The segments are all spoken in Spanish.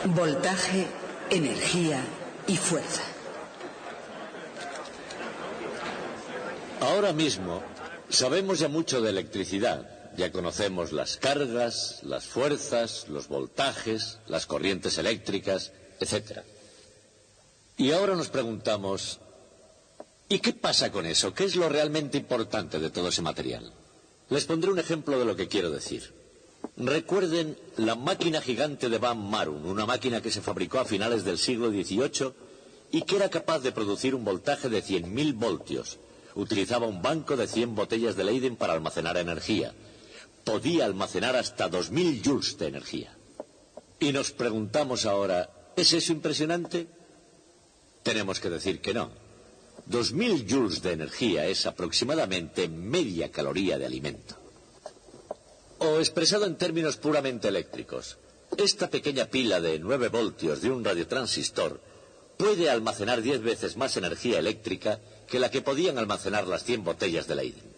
Voltaje, energía y fuerza. Ahora mismo sabemos ya mucho de electricidad. Ya conocemos las cargas, las fuerzas, los voltajes, las corrientes eléctricas, etc. Y ahora nos preguntamos, ¿y qué pasa con eso? ¿Qué es lo realmente importante de todo ese material? Les pondré un ejemplo de lo que quiero decir. Recuerden la máquina gigante de Van Marum, una máquina que se fabricó a finales del siglo XVIII y que era capaz de producir un voltaje de 100.000 voltios. Utilizaba un banco de 100 botellas de Leyden para almacenar energía. Podía almacenar hasta 2.000 joules de energía. Y nos preguntamos ahora, ¿es eso impresionante? Tenemos que decir que no. 2.000 joules de energía es aproximadamente media caloría de alimento. O expresado en términos puramente eléctricos, esta pequeña pila de 9 voltios de un radiotransistor puede almacenar 10 veces más energía eléctrica que la que podían almacenar las 100 botellas de Leyden.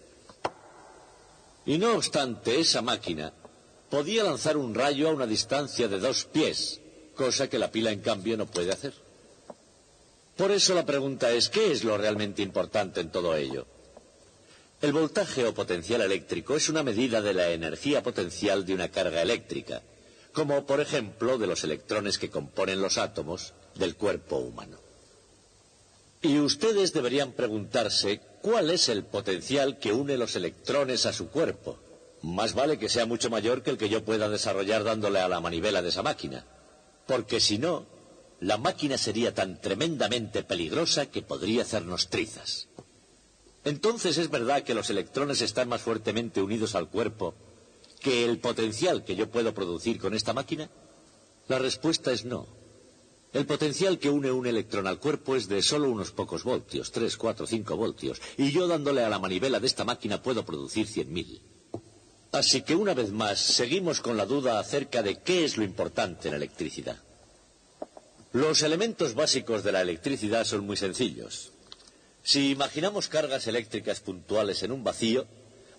Y no obstante, esa máquina podía lanzar un rayo a una distancia de 2 pies, cosa que la pila en cambio no puede hacer. Por eso la pregunta es, ¿qué es lo realmente importante en todo ello? El voltaje o potencial eléctrico es una medida de la energía potencial de una carga eléctrica, como por ejemplo de los electrones que componen los átomos del cuerpo humano. Y ustedes deberían preguntarse, ¿cuál es el potencial que une los electrones a su cuerpo? Más vale que sea mucho mayor que el que yo pueda desarrollar dándole a la manivela de esa máquina, porque si no, la máquina sería tan tremendamente peligrosa que podría hacernos trizas. Entonces, ¿es verdad que los electrones están más fuertemente unidos al cuerpo que el potencial que yo puedo producir con esta máquina? La respuesta es no. El potencial que une un electrón al cuerpo es de solo unos pocos voltios, 3, 4, 5 voltios, y yo dándole a la manivela de esta máquina puedo producir 100.000. Así que una vez más, seguimos con la duda acerca de qué es lo importante en la electricidad. Los elementos básicos de la electricidad son muy sencillos. Si imaginamos cargas eléctricas puntuales en un vacío,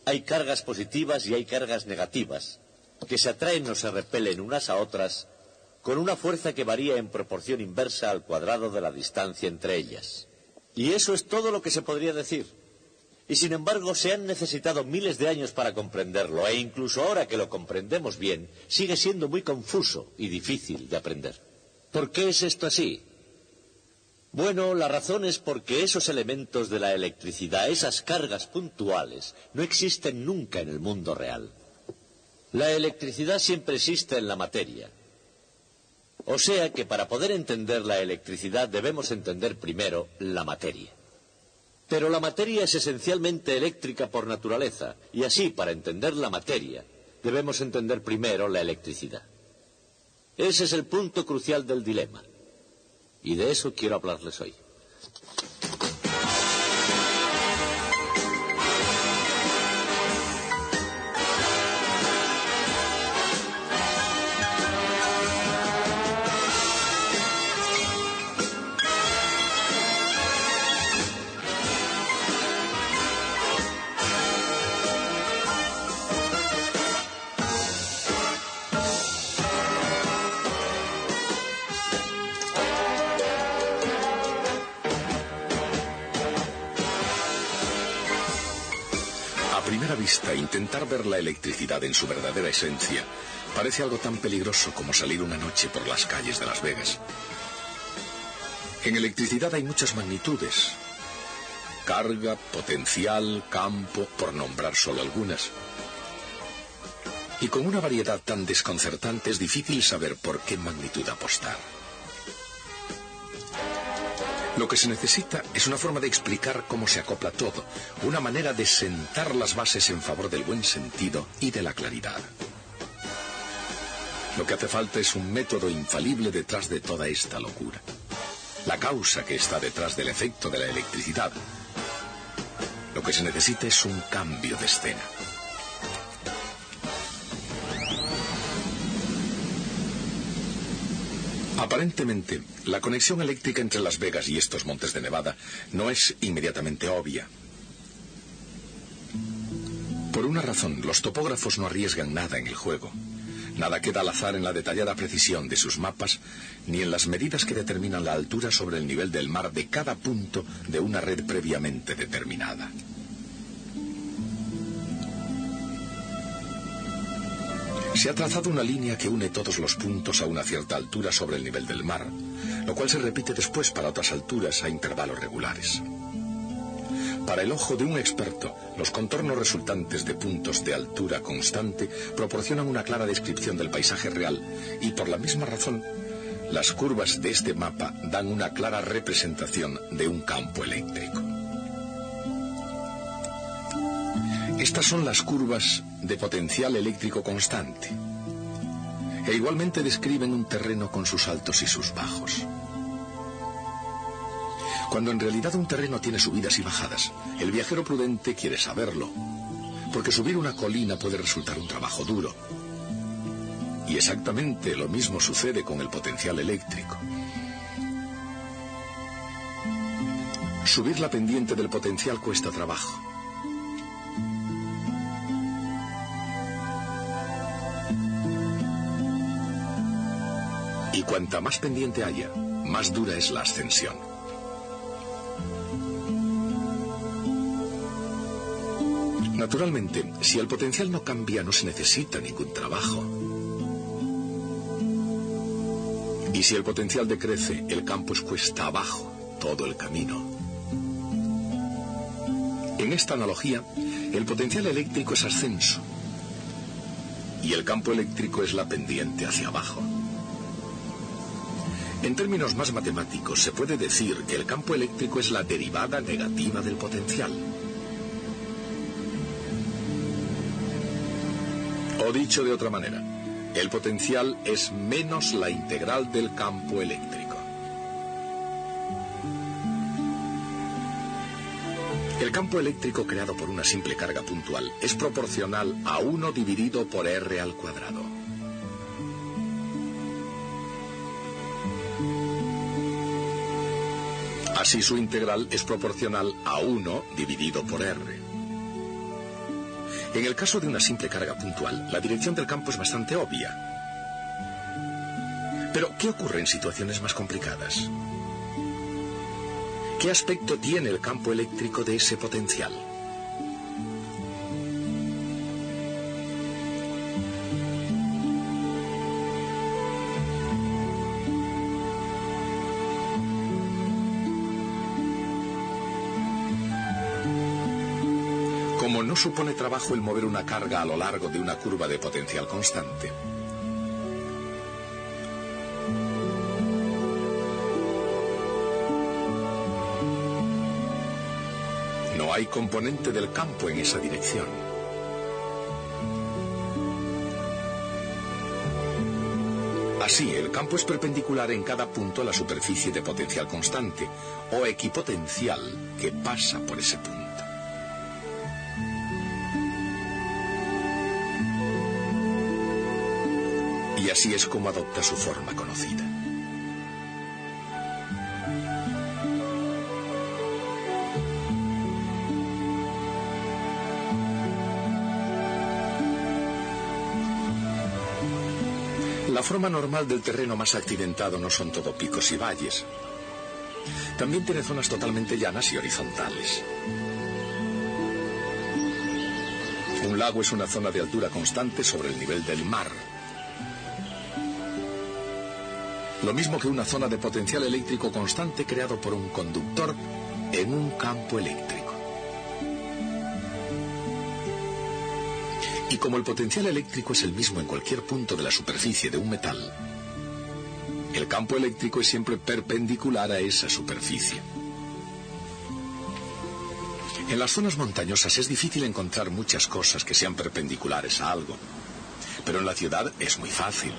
hay cargas positivas y hay cargas negativas, que se atraen o se repelen unas a otras con una fuerza que varía en proporción inversa al cuadrado de la distancia entre ellas. Y eso es todo lo que se podría decir. Y sin embargo se han necesitado miles de años para comprenderlo, e incluso ahora que lo comprendemos bien, sigue siendo muy confuso y difícil de aprender. ¿Por qué es esto así? Bueno, la razón es porque esos elementos de la electricidad, esas cargas puntuales, no existen nunca en el mundo real. La electricidad siempre existe en la materia. O sea que para poder entender la electricidad debemos entender primero la materia. Pero la materia es esencialmente eléctrica por naturaleza, y así, para entender la materia, debemos entender primero la electricidad. Ese es el punto crucial del dilema. Y de eso quiero hablarles hoy. Intentar ver la electricidad en su verdadera esencia parece algo tan peligroso como salir una noche por las calles de Las Vegas. En electricidad hay muchas magnitudes: carga, potencial, campo, por nombrar solo algunas. Y con una variedad tan desconcertante es difícil saber por qué magnitud apostar. Lo que se necesita es una forma de explicar cómo se acopla todo, una manera de sentar las bases en favor del buen sentido y de la claridad. Lo que hace falta es un método infalible detrás de toda esta locura. La causa que está detrás del efecto de la electricidad. Lo que se necesita es un cambio de escena. Aparentemente, la conexión eléctrica entre Las Vegas y estos montes de Nevada no es inmediatamente obvia. Por una razón, los topógrafos no arriesgan nada en el juego. Nada queda al azar en la detallada precisión de sus mapas, ni en las medidas que determinan la altura sobre el nivel del mar de cada punto de una red previamente determinada. Se ha trazado una línea que une todos los puntos a una cierta altura sobre el nivel del mar, lo cual se repite después para otras alturas a intervalos regulares. Para el ojo de un experto, los contornos resultantes de puntos de altura constante proporcionan una clara descripción del paisaje real y, por la misma razón, las curvas de este mapa dan una clara representación de un campo eléctrico. Estas son las curvas de potencial eléctrico constante, e igualmente describen un terreno con sus altos y sus bajos. Cuando en realidad un terreno tiene subidas y bajadas, el viajero prudente quiere saberlo, porque subir una colina puede resultar un trabajo duro. Y exactamente lo mismo sucede con el potencial eléctrico. Subir la pendiente del potencial cuesta trabajo. Y cuanta más pendiente haya, más dura es la ascensión. Naturalmente, si el potencial no cambia, no se necesita ningún trabajo. Y si el potencial decrece, el campo es cuesta abajo todo el camino. En esta analogía, el potencial eléctrico es ascenso y el campo eléctrico es la pendiente hacia abajo. En términos más matemáticos, se puede decir que el campo eléctrico es la derivada negativa del potencial. O dicho de otra manera, el potencial es menos la integral del campo eléctrico. El campo eléctrico creado por una simple carga puntual es proporcional a 1 dividido por R al cuadrado. Así su integral es proporcional a 1 dividido por R. En el caso de una simple carga puntual, la dirección del campo es bastante obvia. Pero, ¿qué ocurre en situaciones más complicadas? ¿Qué aspecto tiene el campo eléctrico de ese potencial? Como no supone trabajo el mover una carga a lo largo de una curva de potencial constante, no hay componente del campo en esa dirección. Así, el campo es perpendicular en cada punto a la superficie de potencial constante o equipotencial que pasa por ese punto. Y así es como adopta su forma conocida. La forma normal del terreno más accidentado no son todo picos y valles. También tiene zonas totalmente llanas y horizontales. Un lago es una zona de altura constante sobre el nivel del mar. Lo mismo que una zona de potencial eléctrico constante creado por un conductor en un campo eléctrico. Y como el potencial eléctrico es el mismo en cualquier punto de la superficie de un metal, el campo eléctrico es siempre perpendicular a esa superficie. En las zonas montañosas es difícil encontrar muchas cosas que sean perpendiculares a algo, pero en la ciudad es muy fácil.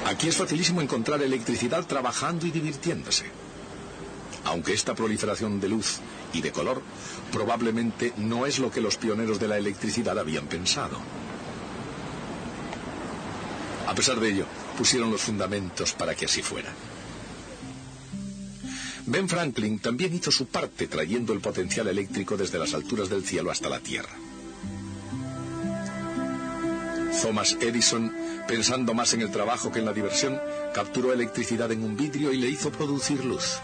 Aquí es facilísimo encontrar electricidad trabajando y divirtiéndose. Aunque esta proliferación de luz y de color probablemente no es lo que los pioneros de la electricidad habían pensado. A pesar de ello, pusieron los fundamentos para que así fuera. Ben Franklin también hizo su parte trayendo el potencial eléctrico desde las alturas del cielo hasta la Tierra. Thomas Edison, pensando más en el trabajo que en la diversión, capturó electricidad en un vidrio y le hizo producir luz.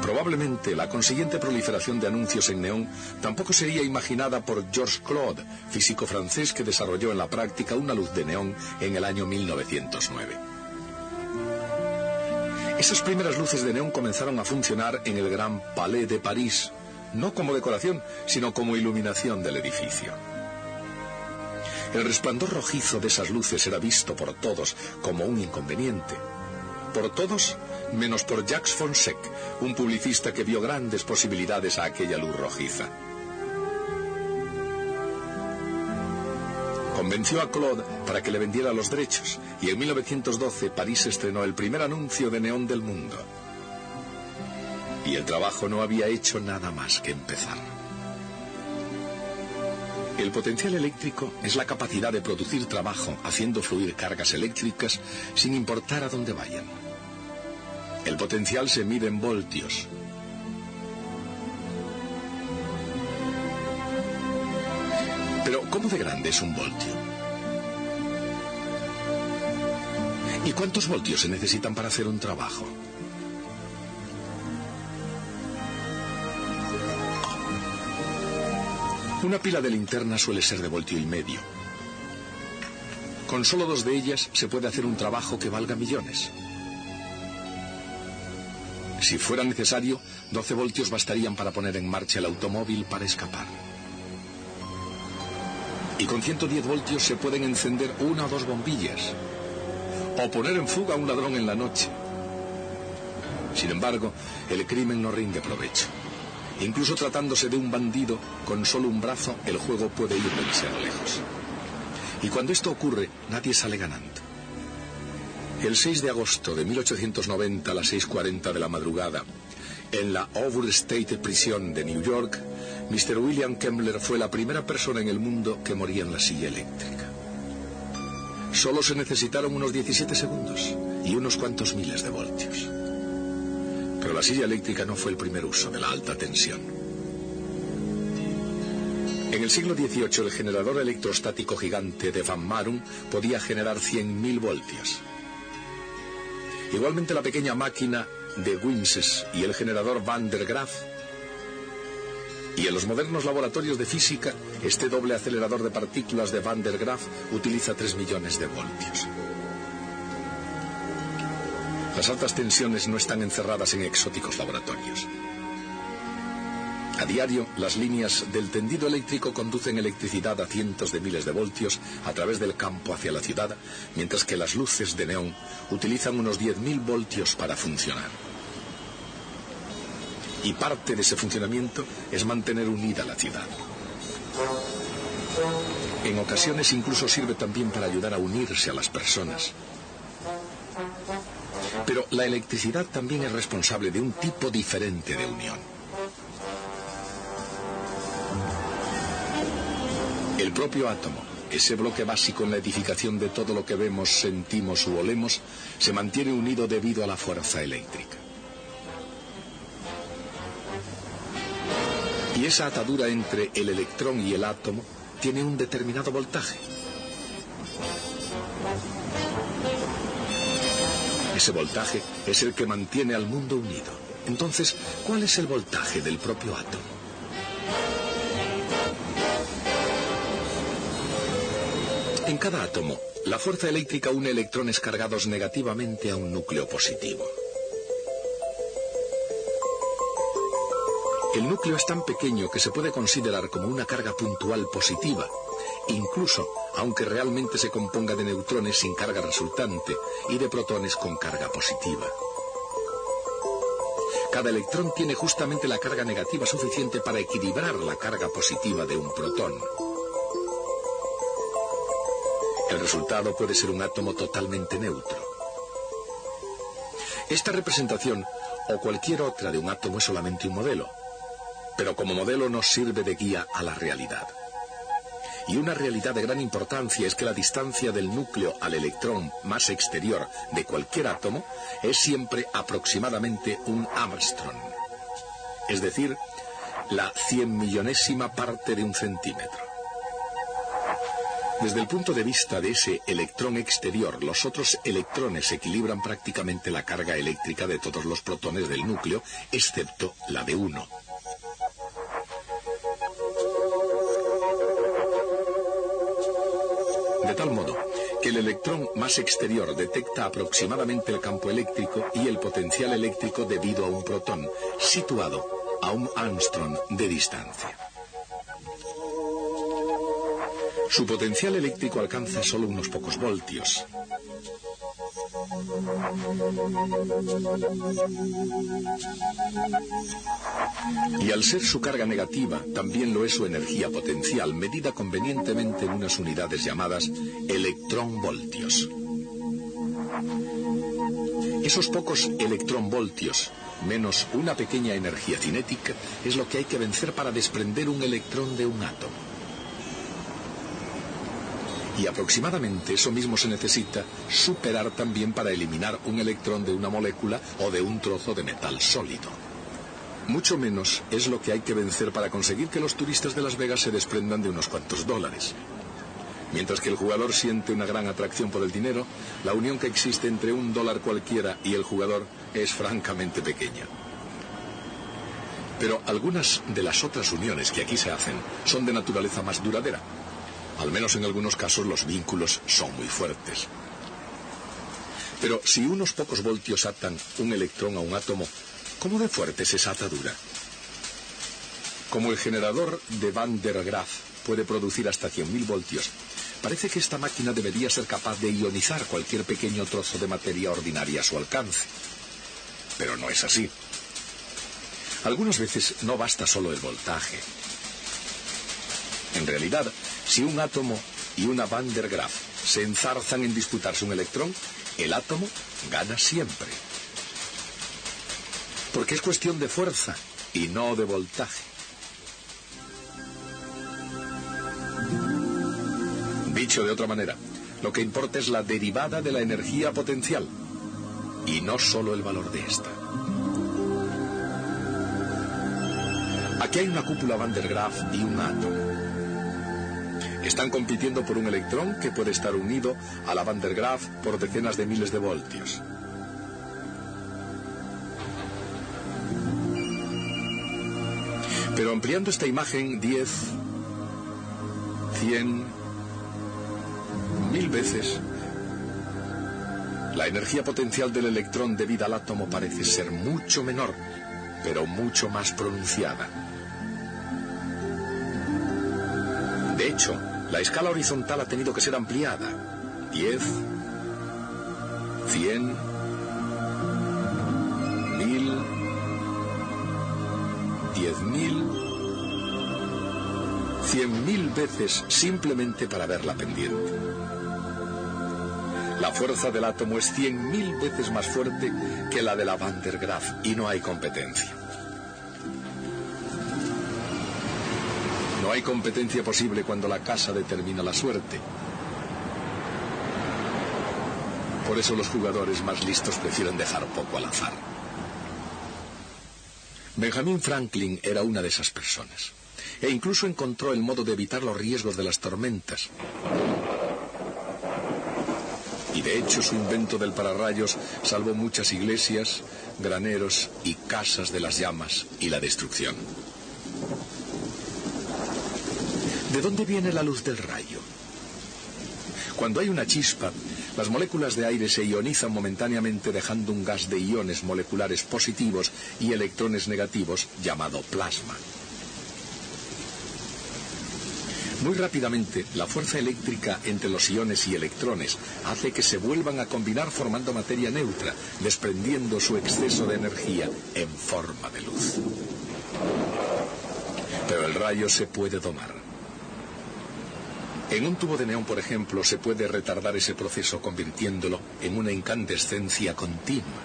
Probablemente la consiguiente proliferación de anuncios en neón tampoco sería imaginada por Georges Claude, físico francés que desarrolló en la práctica una luz de neón en el año 1909. Esas primeras luces de neón comenzaron a funcionar en el Gran Palais de París, no como decoración, sino como iluminación del edificio. El resplandor rojizo de esas luces era visto por todos como un inconveniente. Por todos, menos por Jacques Fonseca, un publicista que vio grandes posibilidades a aquella luz rojiza. Convenció a Claude para que le vendiera los derechos, y en 1912 París estrenó el primer anuncio de neón del mundo. Y el trabajo no había hecho nada más que empezar. El potencial eléctrico es la capacidad de producir trabajo haciendo fluir cargas eléctricas sin importar a dónde vayan. El potencial se mide en voltios. Pero, ¿cómo de grande es un voltio? ¿Y cuántos voltios se necesitan para hacer un trabajo? Una pila de linterna suele ser de voltio y medio. Con solo 2 de ellas se puede hacer un trabajo que valga millones. Si fuera necesario, 12 voltios bastarían para poner en marcha el automóvil para escapar. Y con 110 voltios se pueden encender 1 o 2 bombillas, o poner en fuga a un ladrón en la noche. Sin embargo, el crimen no rinde provecho. Incluso tratándose de un bandido, con solo un brazo, el juego puede ir demasiado lejos. Y cuando esto ocurre, nadie sale ganando. El 6 de agosto de 1890 a las 6:40 de la madrugada, en la Overstate Prison de New York, Mr. William Kemmler fue la primera persona en el mundo que moría en la silla eléctrica. Solo se necesitaron unos 17 segundos y unos cuantos miles de voltios. Pero la silla eléctrica no fue el primer uso de la alta tensión. En el siglo XVIII, el generador electrostático gigante de Van Marum podía generar 100.000 voltios. Igualmente la pequeña máquina de Winses y el generador Van der Graaf. Y en los modernos laboratorios de física, este doble acelerador de partículas de Van der Graaf utiliza 3 millones de voltios. Las altas tensiones no están encerradas en exóticos laboratorios. A diario, las líneas del tendido eléctrico conducen electricidad a cientos de miles de voltios a través del campo hacia la ciudad, mientras que las luces de neón utilizan unos 10.000 voltios para funcionar. Y parte de ese funcionamiento es mantener unida la ciudad. En ocasiones incluso sirve también para ayudar a unirse a las personas. Pero la electricidad también es responsable de un tipo diferente de unión. El propio átomo, ese bloque básico en la edificación de todo lo que vemos, sentimos u olemos, se mantiene unido debido a la fuerza eléctrica. Y esa atadura entre el electrón y el átomo tiene un determinado voltaje. Ese voltaje es el que mantiene al mundo unido. Entonces, ¿cuál es el voltaje del propio átomo? En cada átomo, la fuerza eléctrica une electrones cargados negativamente a un núcleo positivo. El núcleo es tan pequeño que se puede considerar como una carga puntual positiva, incluso aunque realmente se componga de neutrones sin carga resultante y de protones con carga positiva. Cada electrón tiene justamente la carga negativa suficiente para equilibrar la carga positiva de un protón. El resultado puede ser un átomo totalmente neutro. Esta representación, o cualquier otra de un átomo, es solamente un modelo, pero como modelo nos sirve de guía a la realidad. Y una realidad de gran importancia es que la distancia del núcleo al electrón más exterior de cualquier átomo es siempre aproximadamente un Armstrong, es decir, la 100.000.000ª parte de un centímetro. Desde el punto de vista de ese electrón exterior, los otros electrones equilibran prácticamente la carga eléctrica de todos los protones del núcleo, excepto la de uno. De tal modo que el electrón más exterior detecta aproximadamente el campo eléctrico y el potencial eléctrico debido a un protón, situado a un Armstrong de distancia. Su potencial eléctrico alcanza solo unos pocos voltios. Y al ser su carga negativa, también lo es su energía potencial, medida convenientemente en unas unidades llamadas electronvoltios. Esos pocos electronvoltios, menos una pequeña energía cinética, es lo que hay que vencer para desprender un electrón de un átomo. Y aproximadamente eso mismo se necesita superar también para eliminar un electrón de una molécula o de un trozo de metal sólido. Mucho menos es lo que hay que vencer para conseguir que los turistas de Las Vegas se desprendan de unos cuantos dólares. Mientras que el jugador siente una gran atracción por el dinero, la unión que existe entre un dólar cualquiera y el jugador es francamente pequeña. Pero algunas de las otras uniones que aquí se hacen son de naturaleza más duradera. Al menos en algunos casos los vínculos son muy fuertes. Pero si unos pocos voltios atan un electrón a un átomo, ¿cómo de fuerte es esa atadura? Como el generador de Van der Graaf puede producir hasta 100.000 voltios, parece que esta máquina debería ser capaz de ionizar cualquier pequeño trozo de materia ordinaria a su alcance. Pero no es así. Algunas veces no basta solo el voltaje. En realidad, si un átomo y una Van der Graaf se enzarzan en disputarse un electrón, el átomo gana siempre. Porque es cuestión de fuerza y no de voltaje. Dicho de otra manera, lo que importa es la derivada de la energía potencial y no solo el valor de esta. Aquí hay una cúpula Van der Graaf y un átomo. Están compitiendo por un electrón que puede estar unido a la Van der Graaf por decenas de miles de voltios. Pero ampliando esta imagen 10, 100, 1000 veces, la energía potencial del electrón debida al átomo parece ser mucho menor, pero mucho más pronunciada. De hecho, la escala horizontal ha tenido que ser ampliada. 10, 100, 1000, 10.000, 100.000 veces simplemente para ver la pendiente. La fuerza del átomo es 100.000 veces más fuerte que la de la Van der Graaf y no hay competencia. No hay competencia posible cuando la casa determina la suerte. Por eso los jugadores más listos prefieren dejar poco al azar. Benjamin Franklin era una de esas personas. E incluso encontró el modo de evitar los riesgos de las tormentas. Y de hecho su invento del pararrayos salvó muchas iglesias, graneros y casas de las llamas y la destrucción. ¿De dónde viene la luz del rayo? Cuando hay una chispa, las moléculas de aire se ionizan momentáneamente dejando un gas de iones moleculares positivos y electrones negativos llamado plasma. Muy rápidamente, la fuerza eléctrica entre los iones y electrones hace que se vuelvan a combinar formando materia neutra, desprendiendo su exceso de energía en forma de luz. Pero el rayo se puede domar. En un tubo de neón, por ejemplo, se puede retardar ese proceso convirtiéndolo en una incandescencia continua.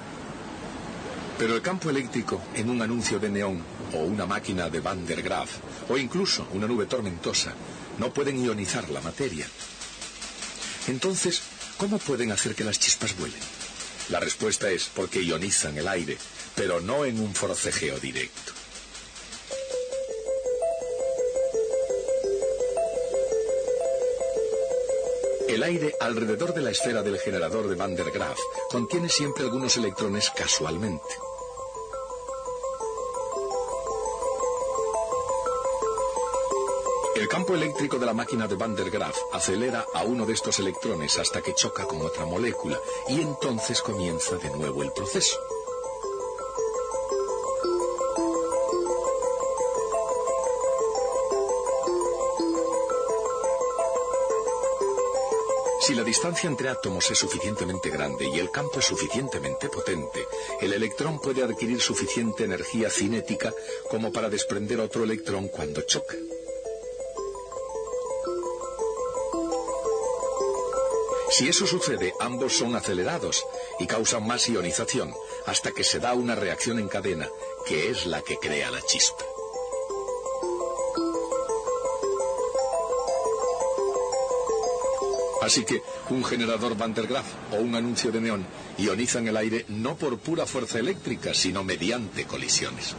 Pero el campo eléctrico en un anuncio de neón o una máquina de Van der Graaf o incluso una nube tormentosa no pueden ionizar la materia. Entonces, ¿cómo pueden hacer que las chispas vuelen? La respuesta es porque ionizan el aire, pero no en un forcejeo directo. El aire alrededor de la esfera del generador de Van der Graaf contiene siempre algunos electrones casualmente. El campo eléctrico de la máquina de Van der Graaf acelera a uno de estos electrones hasta que choca con otra molécula y entonces comienza de nuevo el proceso. Si la distancia entre átomos es suficientemente grande y el campo es suficientemente potente, el electrón puede adquirir suficiente energía cinética como para desprender otro electrón cuando choca. Si eso sucede, ambos son acelerados y causan más ionización hasta que se da una reacción en cadena, que es la que crea la chispa. Así que un generador Van der Graaf o un anuncio de neón ionizan el aire no por pura fuerza eléctrica, sino mediante colisiones.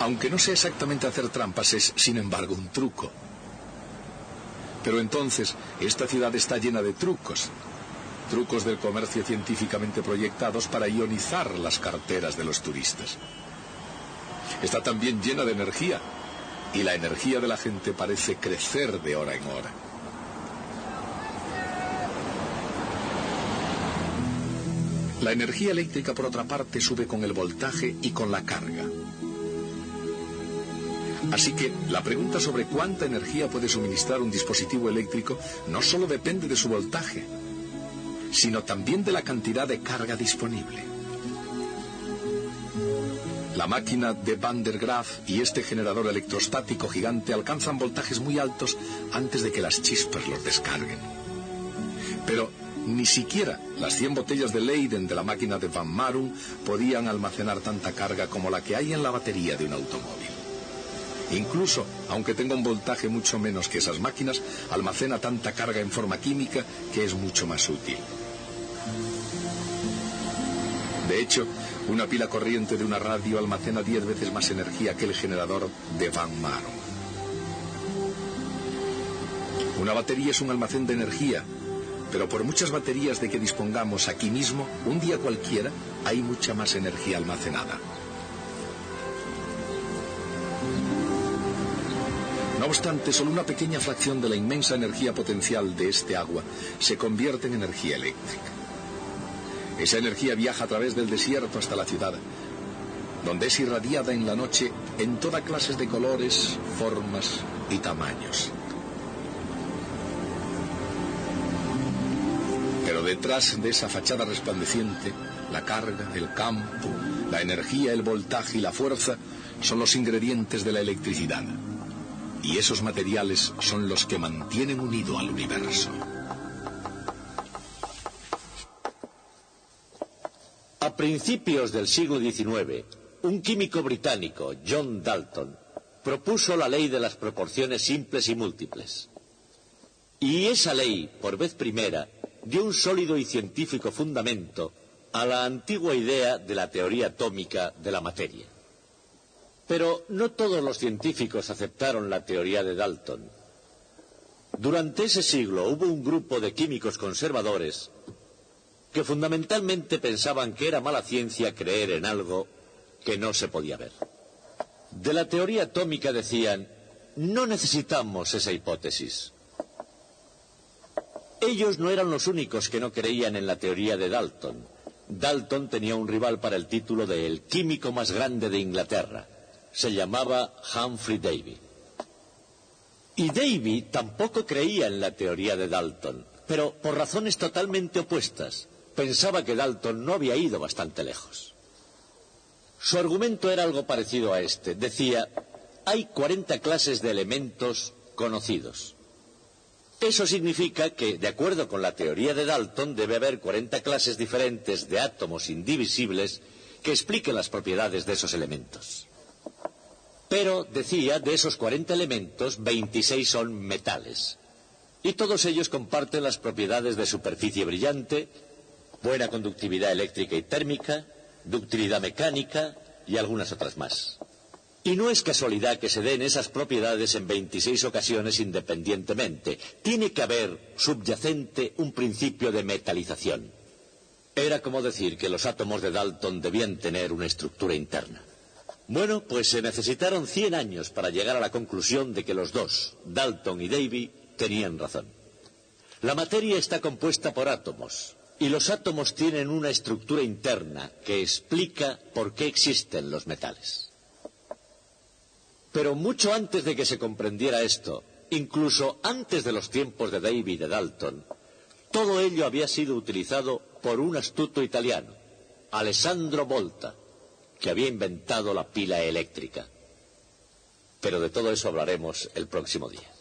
Aunque no sea exactamente hacer trampas, es, sin embargo, un truco. Pero entonces, esta ciudad está llena de trucos. Trucos del comercio científicamente proyectados para ionizar las carteras de los turistas. Está también llena de energía, y la energía de la gente parece crecer de hora en hora. La energía eléctrica, por otra parte, sube con el voltaje y con la carga. Así que la pregunta sobre cuánta energía puede suministrar un dispositivo eléctrico no solo depende de su voltaje, sino también de la cantidad de carga disponible. La máquina de Van der Graaf y este generador electrostático gigante alcanzan voltajes muy altos antes de que las chispas los descarguen. Pero ni siquiera las 100 botellas de Leyden de la máquina de Van Marum podían almacenar tanta carga como la que hay en la batería de un automóvil. Incluso, aunque tenga un voltaje mucho menos que esas máquinas, almacena tanta carga en forma química que es mucho más útil. De hecho, una pila corriente de una radio almacena 10 veces más energía que el generador de Van Marum. Una batería es un almacén de energía, pero por muchas baterías de que dispongamos aquí mismo, un día cualquiera, hay mucha más energía almacenada. No obstante, solo una pequeña fracción de la inmensa energía potencial de este agua se convierte en energía eléctrica. Esa energía viaja a través del desierto hasta la ciudad, donde es irradiada en la noche en toda clase de colores, formas y tamaños. Pero detrás de esa fachada resplandeciente, la carga, el campo, la energía, el voltaje y la fuerza son los ingredientes de la electricidad. Y esos materiales son los que mantienen unido al universo. A principios del siglo XIX, un químico británico, John Dalton, propuso la ley de las proporciones simples y múltiples. Y esa ley, por vez primera, dio un sólido y científico fundamento a la antigua idea de la teoría atómica de la materia. Pero no todos los científicos aceptaron la teoría de Dalton. Durante ese siglo hubo un grupo de químicos conservadores que fundamentalmente pensaban que era mala ciencia creer en algo que no se podía ver. De la teoría atómica decían, no necesitamos esa hipótesis. Ellos no eran los únicos que no creían en la teoría de Dalton. Dalton tenía un rival para el título de el químico más grande de Inglaterra. Se llamaba Humphrey Davy. Y Davy tampoco creía en la teoría de Dalton, pero por razones totalmente opuestas. Pensaba que Dalton no había ido bastante lejos. Su argumento era algo parecido a este. Decía, hay 40 clases de elementos conocidos. Eso significa que, de acuerdo con la teoría de Dalton, debe haber 40 clases diferentes de átomos indivisibles que expliquen las propiedades de esos elementos. Pero, decía, de esos 40 elementos, 26 son metales. Y todos ellos comparten las propiedades de superficie brillante, buena conductividad eléctrica y térmica, ductilidad mecánica y algunas otras más. Y no es casualidad que se den esas propiedades en 26 ocasiones independientemente. Tiene que haber subyacente un principio de metalización. Era como decir que los átomos de Dalton debían tener una estructura interna. Bueno, pues se necesitaron 100 años para llegar a la conclusión de que los dos, Dalton y Davy, tenían razón. La materia está compuesta por átomos, y los átomos tienen una estructura interna que explica por qué existen los metales. Pero mucho antes de que se comprendiera esto, incluso antes de los tiempos de Davy y de Dalton, todo ello había sido utilizado por un astuto italiano, Alessandro Volta, que había inventado la pila eléctrica. Pero de todo eso hablaremos el próximo día.